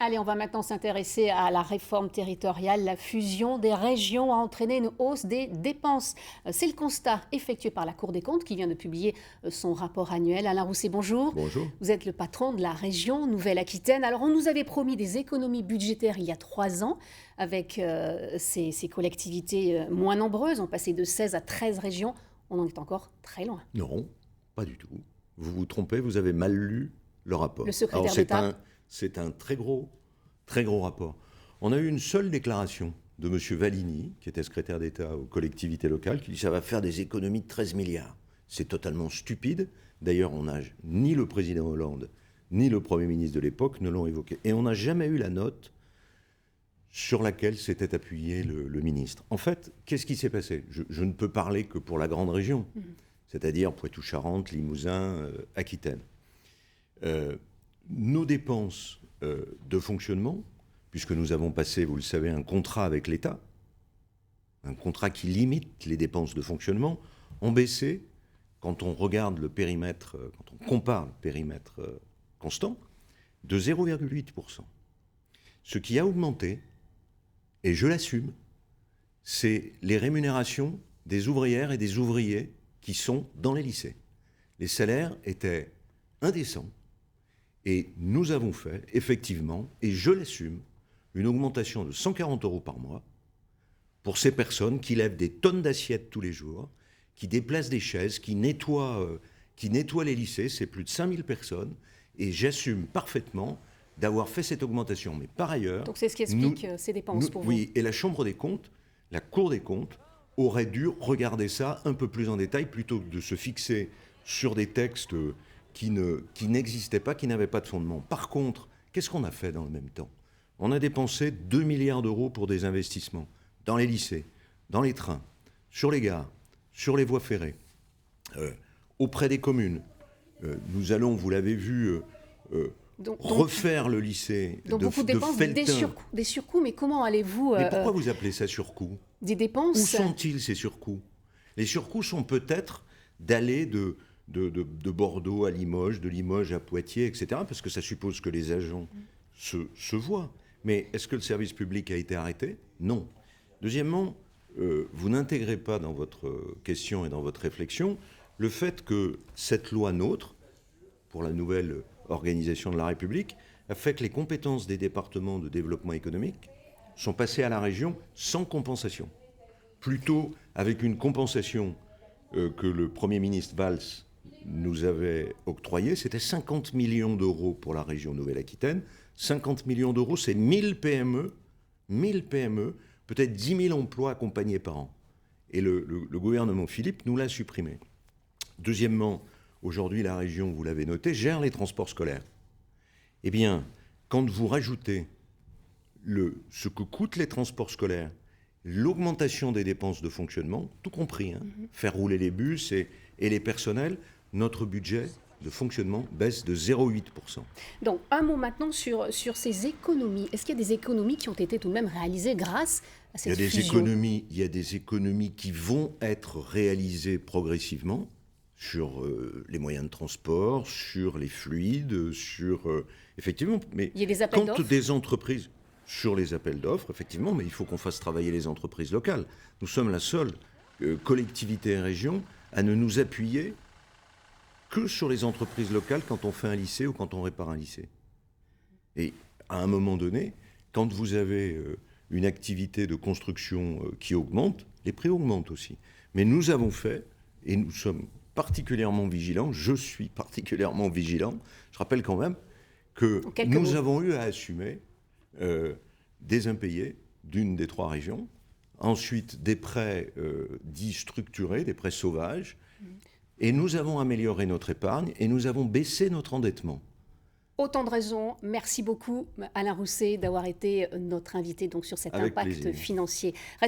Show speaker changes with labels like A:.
A: Allez, on va maintenant s'intéresser à la réforme territoriale. La fusion des régions a entraîné une hausse des dépenses. C'est le constat effectué par la Cour des comptes qui vient de publier son rapport annuel. Alain Rousset, bonjour.
B: Bonjour.
A: Vous êtes le patron de la région Nouvelle-Aquitaine. Alors, on nous avait promis des économies budgétaires il y a 3 ans avec ces collectivités moins nombreuses. On passait de 16 à 13 régions. On en est encore très loin.
B: Non, pas du tout. Vous vous trompez, vous avez mal lu le rapport.
A: Le secrétaire d'État.
B: C'est un très gros rapport. On a eu une seule déclaration de M. Valigny, qui était secrétaire d'État aux collectivités locales, qui dit que ça va faire des économies de 13 milliards. C'est totalement stupide. D'ailleurs, ni le président Hollande, ni le Premier ministre de l'époque ne l'ont évoqué. Et on n'a jamais eu la note sur laquelle s'était appuyé le ministre. En fait, qu'est-ce qui s'est passé ? Je ne peux parler que pour la grande région, c'est-à-dire Poitou-Charentes, Limousin, Aquitaine. Nos dépenses de fonctionnement, puisque nous avons passé, vous le savez, un contrat avec l'État, un contrat qui limite les dépenses de fonctionnement, ont baissé, quand on regarde le périmètre, quand on compare le périmètre constant, de 0,8%. Ce qui a augmenté, et je l'assume, c'est les rémunérations des ouvrières et des ouvriers qui sont dans les lycées. Les salaires étaient indécents, et nous avons fait, effectivement, et je l'assume, une augmentation de 140 € par mois pour ces personnes qui lèvent des tonnes d'assiettes tous les jours, qui déplacent des chaises, qui nettoient les lycées. C'est plus de 5000 personnes, et j'assume parfaitement d'avoir fait cette augmentation. Mais par ailleurs...
A: Donc c'est ce qui explique ces dépenses pour vous.
B: Oui, et la Chambre des comptes, la Cour des comptes, aurait dû regarder ça un peu plus en détail, plutôt que de se fixer sur des textes qui n'existaient pas, qui n'avaient pas de fondement. Par contre, qu'est-ce qu'on a fait dans le même temps ? On a dépensé 2 milliards d'euros pour des investissements dans les lycées, dans les trains, sur les gares, sur les voies ferrées, auprès des communes. Nous allons, vous l'avez vu, refaire le lycée
A: donc beaucoup de dépenses,
B: Felletin.
A: Des surcoûts, mais comment allez-vous...
B: Mais pourquoi vous appelez ça surcoût ?
A: Des dépenses...
B: Où sont-ils ces surcoûts ? Les surcoûts sont peut-être d'aller de Bordeaux à Limoges, de Limoges à Poitiers, etc., parce que ça suppose que les agents se voient. Mais est-ce que le service public a été arrêté ? Non. Deuxièmement, vous n'intégrez pas dans votre question et dans votre réflexion le fait que cette loi NOTRe, pour la nouvelle organisation de la République, a fait que les compétences des départements de développement économique sont passées à la région sans compensation. Plutôt avec une compensation que le Premier ministre Valls nous avait octroyée, c'était 50 millions d'euros pour la région Nouvelle-Aquitaine. 50 millions d'euros, c'est 1000 PME, peut-être 10 000 emplois accompagnés par an. Et le gouvernement Philippe nous l'a supprimé. Deuxièmement, aujourd'hui, la région, vous l'avez noté, gère les transports scolaires. Eh bien, quand vous rajoutez ce que coûtent les transports scolaires, l'augmentation des dépenses de fonctionnement, tout compris, faire rouler les bus et les personnels, notre budget de fonctionnement baisse de 0,8%.
A: Donc, un mot maintenant sur ces économies. Est-ce qu'il y a des économies qui ont été tout de même réalisées grâce à cette fusion ?
B: Il y a des économies qui vont être réalisées progressivement sur les moyens de transport, sur les fluides, effectivement, mais
A: il y a des appels d'offres.
B: Des entreprises... Sur les appels d'offres, effectivement, mais il faut qu'on fasse travailler les entreprises locales. Nous sommes la seule collectivité et région à ne nous appuyer que sur les entreprises locales quand on fait un lycée ou quand on répare un lycée. Et à un moment donné, quand vous avez une activité de construction qui augmente, les prix augmentent aussi. Mais nous avons fait, et nous sommes particulièrement vigilants, je suis particulièrement vigilant, je rappelle quand même que nous avons eu à assumer des impayés d'une des 3 régions, ensuite des prêts dits structurés, des prêts sauvages, et nous avons amélioré notre épargne et nous avons baissé notre endettement.
A: Autant de raisons. Merci beaucoup Alain Rousset d'avoir été notre invité donc, sur cet impact financier.